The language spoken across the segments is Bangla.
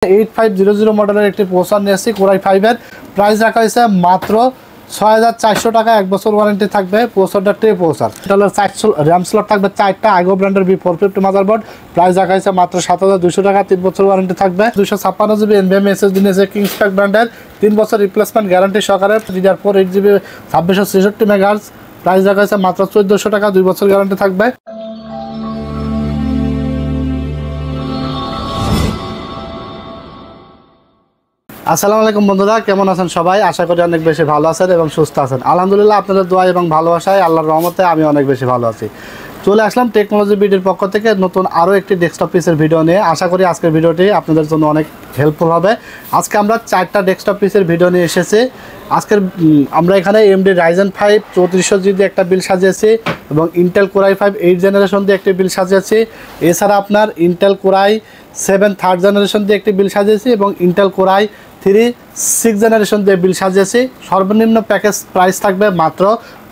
8500 মডেলের একটি প্রসেসর নিয়েছি কোরাই 5 এর প্রাইস রাখা হয়েছে মাত্র 6400 টাকা, 1 বছর ওয়ারেন্টি থাকবে। প্রসেসরটা ট্রে প্রসেসর, এটা হলো 4 RAM স্লট থাকবে 4টা, আগো ব্র্যান্ডের B450 মাদারবোর্ড, প্রাইস রাখা হয়েছে মাত্র 7200 টাকা, 3 বছর ওয়ারেন্টি থাকবে। 256GB NVMe SSD নিয়েছে কিংস্প্যাক ব্র্যান্ডের, 3 বছর রিপ্লেসমেন্ট গ্যারান্টি সহকারে, DDR4 8GB 2663 MHz, প্রাইস রাখা হয়েছে মাত্র 1400 টাকা, 2 বছর গ্যারান্টি থাকবে। আসসালামু আলাইকুম বন্ধুরা, কেমন আছেন সবাই? আশা করি অনেক বেশি ভালো আছেন এবং সুস্থ আছেন। আলহামদুলিল্লাহ, আপনাদের দোয়া এবং ভালোবাসায় আল্লাহর রহমতে আমি অনেক বেশি ভালো আছি। চলে আসলাম টেকনোলজি বিডির পক্ষ থেকে নতুন আরও একটি ডেস্কটপ পিসের ভিডিও নিয়ে। আশা করি আজকের ভিডিওটি আপনাদের জন্য অনেক হেল্পফুল হবে। আজকে আমরা 4টা ডেস্কটপ পিসের ভিডিও নিয়ে এসেছি। আজকের আমরা এখানে AMD Ryzen 5 3400G দিয়ে একটা বিল সাজিয়েছি এবং ইন্টেল কোরাই 5 8 জেনারেশন দিয়ে একটি বিল সাজিয়েছি। এছাড়া আপনার ইন্টেল কোরাই 7 3rd জেনারেশন দিয়ে একটি বিল সাজিয়েছি এবং ইন্টেল কোরাই 3 6 জেনারেশন দিয়ে বিল সাজিয়েছি। সর্বনিম্ন প্যাকেজ প্রাইস থাকবে মাত্র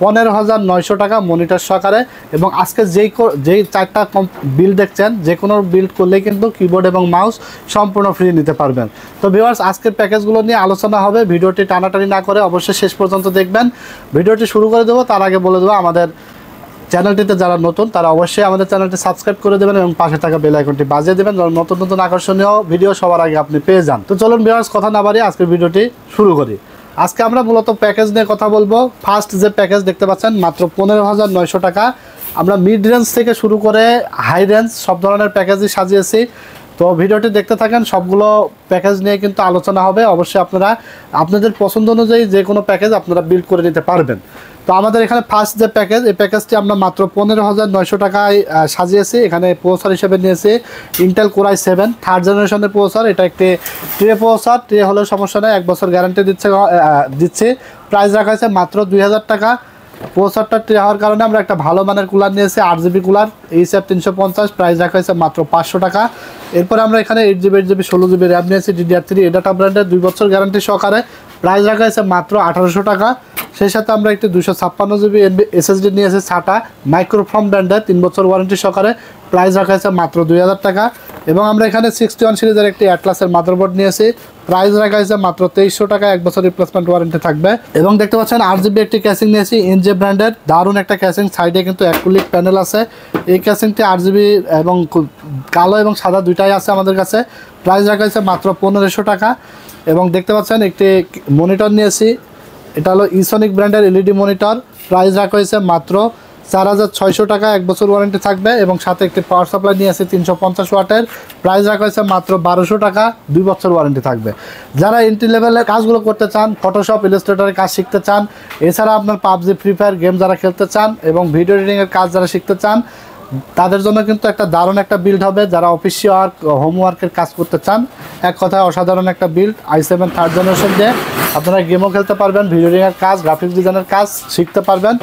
15900 টাকা মনিটর সহকারে। এবং আজকে যেই 4টা বিল দেখছেন, যে কোনো বিল্ড করলেই কিন্তু কিবোর্ড এবং মাউস সম্পূর্ণ ফ্রি নিতে পারবেন। তো ভিউয়ার্স, আজকের প্যাকেজগুলো নিয়ে আলোচনা হবে। ভিডিওটি টানাটানি না করে অবশ্যই শেষ পর্যন্ত দেখবেন। ভিডিওটি শুরু করে দেবো, তার আগে বলে দেবো আমাদের চ্যানেলটিতে যারা নতুন তারা অবশ্যই আমাদের চ্যানেলটি সাবস্ক্রাইব করে দেবেন এবং পাশে থাকা বেল আইকনটি বাজিয়ে দেবেন, নতুন নতুন আকর্ষণীয় ভিডিও সবার আগে আপনি পেয়ে যান। তো চলুন ভিউয়ার্স, কথা না বাড়িয়ে আজকের ভিডিওটি শুরু করি। আজকে আমরা মূলত প্যাকেজ নিয়ে কথা বলবো। ফার্স্ট যে প্যাকেজ দেখতে পাচ্ছেন মাত্র 15900 টাকা। আমরা মিড রেঞ্জ থেকে শুরু করে হাই রেঞ্জ সব ধরনের প্যাকেজই সাজিয়েছি। তো ভিডিওটি দেখতে থাকেন, সবগুলো প্যাকেজ নিয়ে কিন্তু আলোচনা হবে। অবশ্যই আপনারা আপনাদের পছন্দ অনুযায়ী যে কোনো প্যাকেজ আপনারা বিল্ড করে নিতে পারবেন। তো আমাদের এখানে ফার্স্ট যে প্যাকেজ, এই প্যাকেজটি আমরা মাত্র 15900 টাকায় সাজিয়েছি। এখানে প্রসেসর হিসেবে নিয়েছি ইন্টেল কোরাই 7 3rd জেনারেশনের প্রসেসর। এটা একটি ট্রে প্রসেসর, ট্রে হলেও সমস্যা নেই, 1 বছর গ্যারান্টি দিচ্ছে। প্রাইস রাখা হয়েছে মাত্র 2000 টাকা। প্রসেসরটা ট্রে হওয়ার কারণে আমরা একটা ভালো মানের কুলার নিয়েছি, 8GB কুলার HF 350, প্রাইস রাখা হয়েছে মাত্র 500 টাকা। এরপরে আমরা এখানে 8GB 8GB 16GB RAM নিয়েছি DDR3 এডাটা ব্র্যান্ডের, 2 বছর গ্যারান্টি সহকারে, প্রাইস রাখা হয়েছে মাত্র 1800 টাকা। সেই সাথে আমরা একটি 256GB SSD নিয়েছি SATA মাইক্রোফর্ম ব্র্যান্ডের, 3 বছর ওয়ারেন্টি সহকারে, প্রাইস রাখা হয়েছে মাত্র 2000 টাকা। এবং আমরা এখানে 61 সিরিজের একটি অ্যাটলাসের মাদারবোর্ড নিয়েছি, প্রাইস রাখা হয়েছে মাত্র 2300 টাকা, 1 বছর রিপ্লেসমেন্ট ওয়ারেন্টি থাকবে। এবং দেখতে পাচ্ছেন 8GB একটি ক্যাসিং নিয়েছি NJ ব্র্যান্ডের, দারুণ একটা ক্যাসিং, সাইডে কিন্তু অ্যাক্রিলিক প্যানেল আছে। এই ক্যাসিংটি 8GB এবং কালো এবং সাদা দুইটাই আছে আমাদের কাছে, প্রাইস রাখা হয়েছে মাত্র 1500 টাকা। এবং দেখতে পাচ্ছেন একটি মনিটর নিয়েছি, এটা হলো ইসনিক ব্র্যান্ডের LED মনিটর, প্রাইস রাখা হয়েছে মাত্র 4600 টাকা, 1 বছর ওয়ারেন্টি থাকবে। এবং সাথে একটি পাওয়ার সাপ্লাই নিয়ে আসে 350 ওয়াটের, প্রাইস রাখা হয়েছে মাত্র 1200 টাকা, 2 বছর ওয়ারেন্টি থাকবে। যারা এন্ট্রি লেভেলের কাজগুলো করতে চান, ফটোশপ ইলাস্ট্রেটরের কাজ শিখতে চান, এছাড়া আপনার PUBG ফ্রি ফায়ার গেম যারা খেলতে চান এবং ভিডিও এডিটিংয়ের কাজ যারা শিখতে চান, তাদের জন্য কিন্তু একটা দারুণ একটা বিল্ড হবে। যারা অফিস ওয়ার্ক হোমওয়ার্কের কাজ করতে চান, এক কথায় অসাধারণ একটা বিল্ড। i7 3rd জেনারেশন দিয়ে আপনারা গেমও খেলতে পারবেন, ভিডিও এডিটিংয়ের কাজ, গ্রাফিক্স ডিজাইনের কাজ শিখতে পারবেন।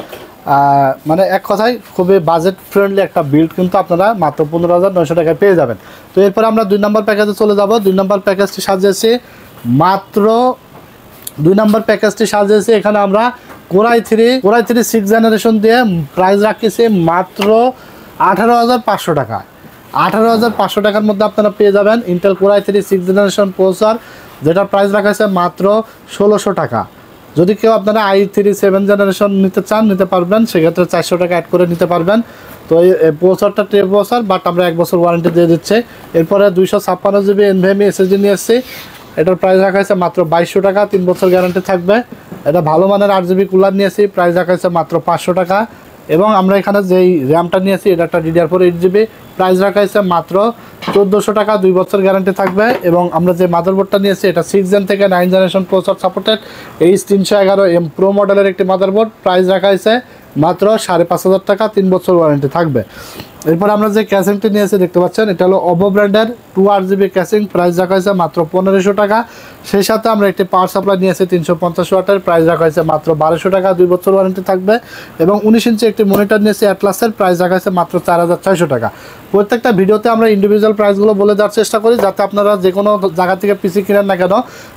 মানে এক কথায় খুবই বাজেট ফ্রেন্ডলি একটা বিল্ড কিন্তু আপনারা মাত্র 15900 টাকায় পেয়ে যাবেন। তো এরপর আমরা 2 নম্বর প্যাকেজে চলে যাব। 2 নম্বর প্যাকেজটি সাজিয়েছি মাত্র 2 নম্বর প্যাকেজটি সাজিয়েছি এখানে আমরা কোরাই 3 6 জেনারেশন দিয়ে, প্রাইস রাখিয়েছি মাত্র 18500 টাকা। 18500 টাকার মধ্যে আপনারা পেয়ে যাবেন ইন্টেল কোরাই 3 6 জেনারেশন প্রসেসর, যেটা প্রাইস রাখা হয়েছে মাত্র 1600 টাকা। যদি কেউ আপনারা i3 7 জেনারেশন নিতে চান নিতে পারবেন, সেক্ষেত্রে 400 টাকা অ্যাড করে নিতে পারবেন। তো এই প্রসেসরটা ট্রে প্রসেসর, বাট আমরা 1 বছর ওয়ারেন্টি দিয়ে দিচ্ছে। এরপরে 256GB NVMe SSD নিয়ে এসেছি, এটার প্রাইস রাখা হয়েছে মাত্র 2200 টাকা, 3 বছর গ্যারান্টি থাকবে। এটা ভালো মানের 8GB কুলার নিয়েছি, প্রাইস রাখা হয়েছে মাত্র 500 টাকা। এবং আমরা এখানে যেই র্যামটা নিয়েছি এটা একটা DDR4 8GB, প্রাইস রাখা হয়েছে মাত্র 1400 টাকা, 2 বছর গ্যারান্টি থাকবে। এবং আমরা যে মাদারবোর্ডটা নিয়েছি এটা 6 জেন থেকে 9 generation processor supported H311M Pro মডেলের একটি মাদারবোর্ড, প্রাইস রাখা হয়েছে মাত্র 5500 টাকা, 3 বছর ওয়ারেন্টি থাকবে। এরপর আমরা যে ক্যাসিংটি নিয়েছি দেখতে পাচ্ছেন, এটা হলো OPPO ব্র্যান্ডের 2RGB ক্যাসিং, প্রাইস রাখা হয়েছে মাত্র 1500 টাকা। সেই সাথে আমরা একটি পাওয়ার সাপ্লাই নিয়েছি 350 ওয়াটের, প্রাইস রাখা হয়েছে মাত্র 1200 টাকা, 2 বছর ওয়ারেন্টি থাকবে। এবং 19 ইঞ্চি একটি মনিটর নিয়েছি অ্যাটলাসের, প্রাইস রাখা হয়েছে মাত্র 4600 টাকা। প্রত্যেকটা ভিডিওতে আমরা ইন্ডিভিজুয়াল প্রাইসগুলো বলে দেওয়ার চেষ্টা করি, যাতে আপনারা যে কোনো জায়গা থেকে পিসি কিনেন না কেন,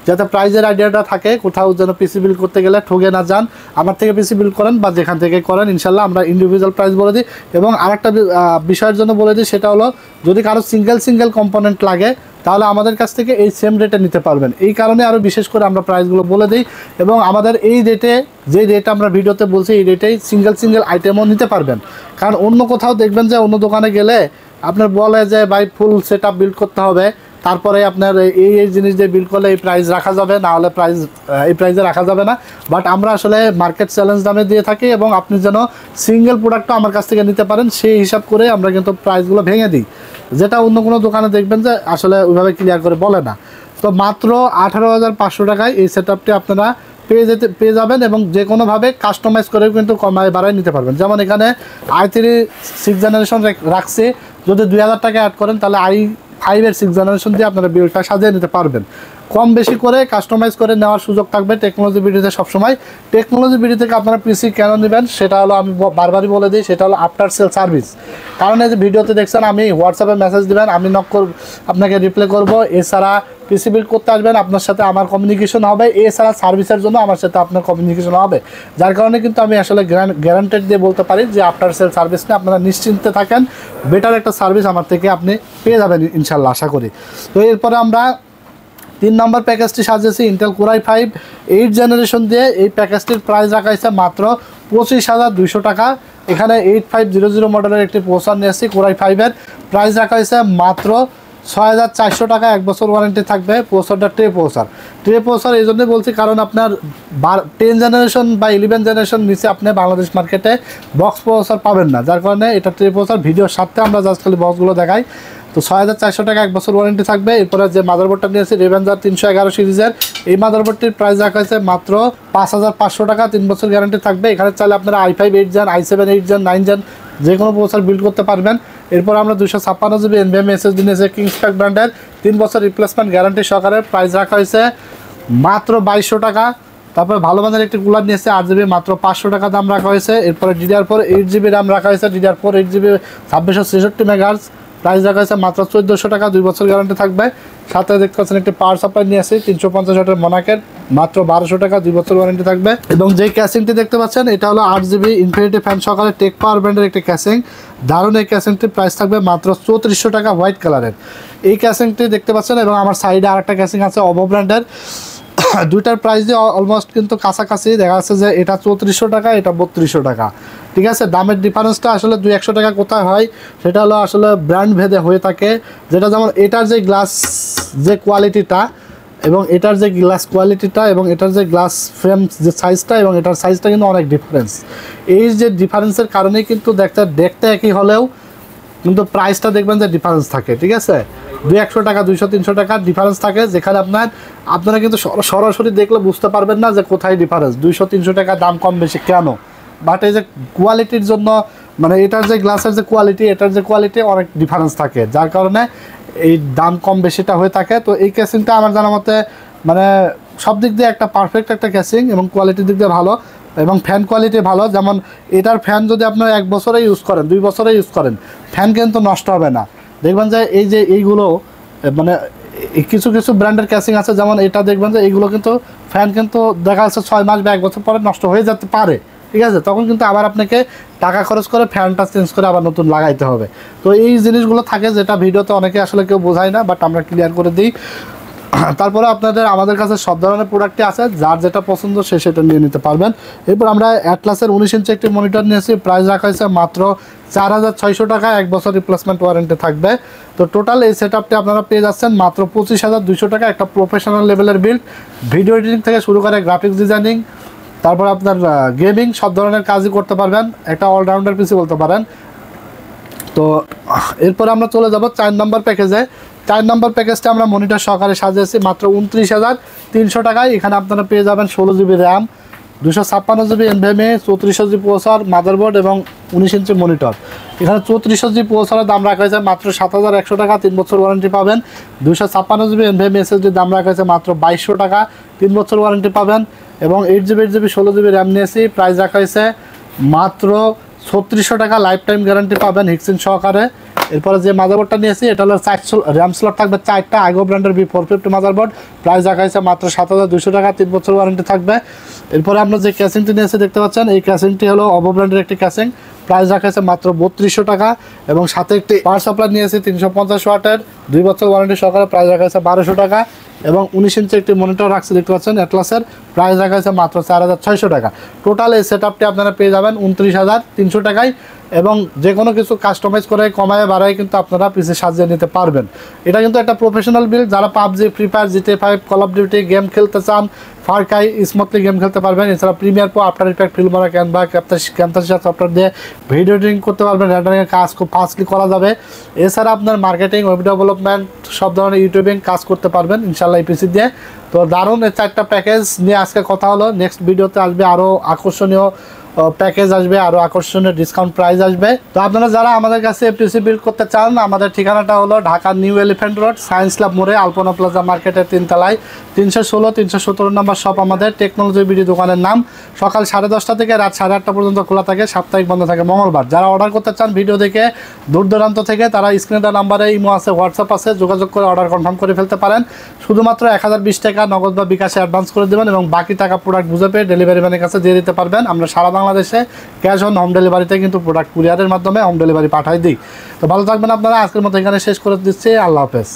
যাতে প্রাইজের আইডিয়াটা থাকে, কোথাও যেন পিসি বিল্ড করতে গেলে ঠকে না যান। আমার থেকে পিসি বিল্ড করেন বা যেখান থেকে করেন, ইনশাল্লাহ আমরা ইন্ডিভিজুয়াল প্রাইস বলে দিই। এবং আরেকটা বিষয়ের জন্য বলে দিই, সেটা হলো যদি কারো সিঙ্গেল কম্পোনেন্ট লাগে তাহলে আমাদের কাছ থেকে এই সেম রেটে নিতে পারবেন। এই কারণে আরও বিশেষ করে আমরা প্রাইসগুলো বলে দিই, এবং আমাদের এই রেটে যে রেট আমরা ভিডিওতে বলছি এই রেটেই সিঙ্গেল আইটেমও নিতে পারবেন। কারণ অন্য কোথাও দেখবেন যে অন্য দোকানে গেলে আপনার বলে যে ভাই ফুল সেট আপ বিল্ড করতে হবে, তারপরে আপনার এই জিনিস দিয়ে বিল্ড করলে এই প্রাইস রাখা যাবে, না হলে এই প্রাইসে রাখা যাবে না। বাট আমরা আসলে মার্কেট চ্যালেঞ্জ দামে দিয়ে থাকি, এবং আপনি যেন সিঙ্গেল প্রোডাক্টটা আমার কাছ থেকে নিতে পারেন সেই হিসাব করে আমরা কিন্তু প্রাইসগুলো ভেঙে দিই, যেটা অন্য কোনো দোকানে দেখবেন যে আসলে ওইভাবে ক্লিয়ার করে বলে না। তো মাত্র 18,500 টাকায় এই সেট আপটি আপনারা পেয়ে যাবেন, এবং যে কোনোভাবে কাস্টমাইজ করেও কিন্তু কমায় বাড়ায় নিতে পারবেন। যেমন এখানে i3 6th জেনারেশন রাখছে, যদি 2,000 টাকা অ্যাড করেন তাহলে i5 এর 6th জেনারেশন দিয়ে আপনারা বিলটা সাজিয়ে নিতে পারবেন। কম বেশি করে কাস্টমাইজ করে নেওয়ার সুযোগ থাকবে টেকনোলজি ভিডিওতে সবসময়। টেকনোলজি ভিডিও থেকে আপনারা পিসি কেন নেবেন সেটা হলো আমি বারবারই বলে দিই, সেটা হলো আফটার সেল সার্ভিস। কারণ এই যে ভিডিওতে দেখছেন আমি হোয়াটসঅ্যাপে মেসেজ দেবেন, আমি আপনাকে রিপ্লাই করব, এছাড়া পিসি বিল্ড করতে আসবেন আপনার সাথে আমার কমিউনিকেশন হবে, এছাড়া সার্ভিসের জন্য আমার সাথে আপনার কমিউনিকেশন হবে। যার কারণে কিন্তু আমি আসলে গ্যারান্টেড দিয়ে বলতে পারি যে আফটার সেল সার্ভিস নিয়ে আপনারা নিশ্চিন্তে থাকেন, বেটার একটা সার্ভিস আমার থেকে আপনি পেয়ে যাবেন ইনশাল্লাহ, আশা করি। তো এরপরে আমরা 3 নম্বর প্যাকেজটি সাজিয়েছি Intel Core i5 8th generation দিয়ে। এই প্যাকেজটির প্রাইস রাখা হয়েছে মাত্র 25,200 টাকা। এখানে 8500 মডেলের একটি প্রসেসর নিয়েছি Core i5 এর, প্রাইস রাখা হয়েছে মাত্র 6,400 টাকা। 1 বছর ওয়ারেন্টি থাকবে। প্রসেসরটা ট্রে প্রসেসর এই জন্যই বলছি কারণ আপনার 10 জেনারেশন বা 11 জেনারেশন নিচে আপনি বাংলাদেশ মার্কেটে বক্স প্রসেসর পাবেন না, যার কারণে এটা ট্রে প্রসেসর। ভিডিওর সাথে আমরা জাস্ট খালি বক্সগুলো দেখাই। তো 6,400 টাকা 1 বছর ওয়ারেন্টি থাকবে। এরপরে যে মাদারবোর্ডটা নিয়েছি Ravenza 311 সিরিজের, এই মাদারবোর্ডটির প্রাইস রাখা হয়েছে মাত্র 5,500 টাকা। 3 বছর গ্যারান্টি থাকবে। এখানে চাইলে আপনারা i5 8 gen, i7 8 gen, 9 gen যে কোনো প্রসেসর বিল্ড করতে পারবেন। এরপর আমরা 256 GB NVMe SSD নিয়েছি কিংস্প্যাক ব্র্যান্ডের, 3 বছর রিপ্লেসমেন্ট গ্যারান্টি সহকারে। প্রাইস রাখা হয়েছে মাত্র 2,200 টাকা। তারপরে ভালো মানের একটি কুলার নিয়েছে 8 GB, মাত্র 500 টাকা দাম রাখা হয়েছে। এরপরে DDR4 8 GB RAM রাখা হয়েছে, DDR4 8 GB 2663 MHz, প্রাইস রাখা হয়েছে মাত্র 1400 টাকা। 2 বছর গ্যারান্টি থাকবে। সাথে দেখতে পাচ্ছেন একটি পাওয়ার সাপ্লাই নিয়ে আসি 350 ওয়াটের মোনাকের, মাত্র 1200 টাকা। 2 বছর ওয়ারেন্টি থাকবে। এবং যে ক্যাসিংটি দেখতে পাচ্ছেন এটা হলো 8 GB ইনফিনিটি ফ্যান সহকারে টেক পাওয়ার ব্র্যান্ডের একটি ক্যাসিং। দারুণ এই ক্যাসিংটির প্রাইস থাকবে মাত্র 3400 টাকা হোয়াইট কালারের। এই ক্যাসিংটি দেখতে পাচ্ছেন, এবং আমার সাইডে আরেকটা ক্যাসিং আছে OVO ব্র্যান্ডের। দুইটার প্রাইস দিয়ে অলমোস্ট কিন্তু কাছাকাছি দেখা যাচ্ছে যে এটা 3400 টাকা, এটা 3200 টাকা। ঠিক আছে, দামের ডিফারেন্সটা আসলে 200-100 টাকা কোথায় হয় সেটা হলো আসলে ব্র্যান্ড ভেদে হয়ে থাকে। যেটা যেমন এটার যে গ্লাস যে কোয়ালিটিটা, এবং এটার যে গ্লাস কোয়ালিটিটা, এবং এটার যে গ্লাস ফ্রেম যে সাইজটা, এবং এটার সাইজটা কিন্তু অনেক ডিফারেন্স। এই যে ডিফারেন্সের কারণেই কিন্তু দেখতে একই হলেও কিন্তু প্রাইসটা দেখবেন যে ডিফারেন্স থাকে। ঠিক আছে, 200-100 টাকা 200-300 টাকা ডিফারেন্স থাকে, যেখানে আপনারা কিন্তু সরাসরি দেখলে বুঝতে পারবেন না যে কোথায় ডিফারেন্স, 200-300 টাকা দাম কম বেশি কেন। বাট এই যে কোয়ালিটির জন্য, মানে এটার যে গ্লাসের যে কোয়ালিটি, এটার যে কোয়ালিটি অনেক ডিফারেন্স থাকে, যার কারণে এই দাম কম বেশিটা হয়ে থাকে। তো এই ক্যাসিংটা আমার জানা মতে মানে সব দিক দিয়ে একটা পারফেক্ট একটা ক্যাসিং, এবং কোয়ালিটির দিক দিয়ে ভালো, এবং ফ্যান কোয়ালিটি ভালো। যেমন এটার ফ্যান যদি আপনারা 1 বছরে ইউজ করেন, 2 বছরে ইউজ করেন, ফ্যান কিন্তু নষ্ট হবে না। দেখবেন যে এই যে এইগুলো মানে কিছু ব্র্যান্ডের ক্যাসিং আছে, যেমন এটা দেখবেন যে এইগুলো কিন্তু ফ্যান কিন্তু দেখা যাচ্ছে 6 মাস বা 1 বছর পরে নষ্ট হয়ে যেতে পারে। ঠিক আছে, তখন কিন্তু আবার আপনাকে টাকা খরচ করে ফ্যানটা চেঞ্জ করে আবার নতুন লাগাইতে হবে। তো এই জিনিসগুলো থাকে, যেটা ভিডিওতে অনেকে আসলে কেউ বোঝায় না, বাট আমরা ক্লিয়ার করে দিই। তারপরে আমাদের কাছে সব ধরনের প্রোডাক্টই আছে, যার যেটা পছন্দ সে সেটা নিয়ে নিতে পারবেন। এরপর আমরা অ্যাটলাসের 19 ইঞ্চি একটি মনিটর নিয়েছি, প্রাইস রাখা হয়েছে মাত্র 4,600 টাকা। 1 বছর রিপ্লেসমেন্ট ওয়ারেন্টি থাকবে। তো টোটাল এই সেট আপটি আপনারা পেয়ে যাচ্ছেন মাত্র 25,200 টাকা। একটা প্রফেশনাল লেভেলের বিল্ড, ভিডিও এডিটিং থেকে শুরু করে গ্রাফিক্স ডিজাইনিং, তারপর আপনার গেমিং, সব ধরনের কাজই করতে পারবেন। একটা অলরাউন্ডার পিসি বলতে পারেন। তো এরপর আমরা চলে যাব 4 নম্বর প্যাকেজে। 4 নম্বর প্যাকেজটা আমরা মনিটর সহকারে সাজিয়েছি মাত্র 29,300 টাকায়। এখানে আপনারা পেয়ে যাবেন 16 GB RAM, 256 GB NVMe, 3400 GB processor, motherboard এবং 19 ইঞ্চি মনিটর। এখানে 3400 GB প্রসেসরের দাম রাখা হয়েছে মাত্র 7,100 টাকা। 3 বছর ওয়ারেন্টি পাবেন। 256 GB NVMe SSD দাম রাখা হয়েছে মাত্র 2,200 টাকা। 3 বছর ওয়ারেন্টি পাবেন। এবং 8 GB 16 GB RAM নিয়েছি, প্রাইস রাখা হয়েছে মাত্র 3600 টাকা। লাইফ টাইম গ্যারান্টি পাবেন হিক্সিন সহকারে। এরপরে যে মাদারবোর্ডটা নিয়েছি এটা হলো 4 RAM স্লট থাকবে 4টা, আগো ব্র্যান্ডের B450 মাদারবোর্ড, প্রাইস রাখা হয়েছে মাত্র 7,200 টাকা। 3 বছর ওয়ারেন্টি থাকবে। এরপরে আমরা যে ক্যাসিংটি নিয়েছি দেখতে পাচ্ছেন, এই ক্যাসিংটি হলো OVO ব্র্যান্ডের একটি ক্যাসিং, প্রাইস রাখা হয়েছে মাত্র 3200 টাকা এবং সাথে একটি পাওয়ার সাপ্লাই নিয়েছি 350 ওয়াটের 2 বছর ওয়ারেন্টি সহকারে, প্রাইস রাখা হয়েছে 1200 টাকা এবং 19 ইঞ্চি একটি মনিটর রাখছি দেখতে পাচ্ছেন অ্যাটলাসের, প্রাইস রাখা হয়েছে মাত্র 4600 টাকা। টোটাল এই সেটআপটি আপনারা পেয়ে যাবেন 29300 টাকায় এবং যে কোনো কিছু কাস্টমাইজ করে কমায় বাড়ায় কিন্তু আপনারা পিসি সাজিয়ে নিতে পারবেন। এটা কিন্তু একটা প্রফেশনাল বিল্ড, যারা PUBG, free fire, GTA 5, call of duty game খেলতে চান, ফার ক্রাই স্মুথলি গেম খেলতে পারবেন। এছাড়া Premiere Pro, after effect, ফিল্মরা, Canva, ক্যামতাসিয়া software দিয়ে ভিডিও এডিটিং করতে পারবেন, রেন্ডারিংয়ের কাজ খুব ফাস্টলি করা যাবে। এছাড়া আপনার মার্কেটিং, ওয়েব ডেভেলপমেন্ট, সব ধরনের ইউটিউবিং কাজ করতে পারবেন ইনশাল্লাহ এই পিসি দিয়ে। তো দারুণ এই 4টা প্যাকেজ নিয়ে আজকে কথা হলো। নেক্সট ভিডিওতে আসবে আরও আকর্ষণীয় প্যাকেজ আসবে, আরও আকর্ষণীয় ডিসকাউন্ট প্রাইস আসবে। তো আপনারা যারা আমাদের কাছে পিসি বিল্ড করতে চান, আমাদের ঠিকানাটা হলো Dhaka new elephant road, science lab মোড়ে, আলপনা প্লাজা মার্কেটের 3 তলায় 316 317 নম্বর শপ আমাদের টেকনোলজি বিডি দোকানের নাম। সকাল 10:30 থেকে রাত 8:30 পর্যন্ত খোলা থাকে, সাপ্তাহিক বন্ধ থাকে মঙ্গলবার। যারা অর্ডার করতে চান ভিডিও দেখে দূর দূরান্ত থেকে, তারা স্ক্রিনে দেওয়া নাম্বারে ইমো আছে, হোয়াটসঅ্যাপ আছে, যোগাযোগ করে অর্ডার কনফার্ম করে ফেলতে পারেন। শুধুমাত্র 1020 টাকা নগদ বা বিকাশে অ্যাডভান্স করে দেবেন এবং বাকি টাকা প্রোডাক্ট বুঝে পেয়ে ডেলিভারি ম্যানের কাছে দিয়ে দিতে পারবেন। আমরা সারা বাংলাদেশে ক্যাশ অন হোম ডেলিভারিতে কিন্তু প্রোডাক্ট কুরিয়ারের মাধ্যমে হোম ডেলিভারি পাঠাই দিই। তো ভালো থাকবেন আপনারা। আজকের মতো এখানে শেষ করে দিচ্ছি। আল্লাহ হাফেজ।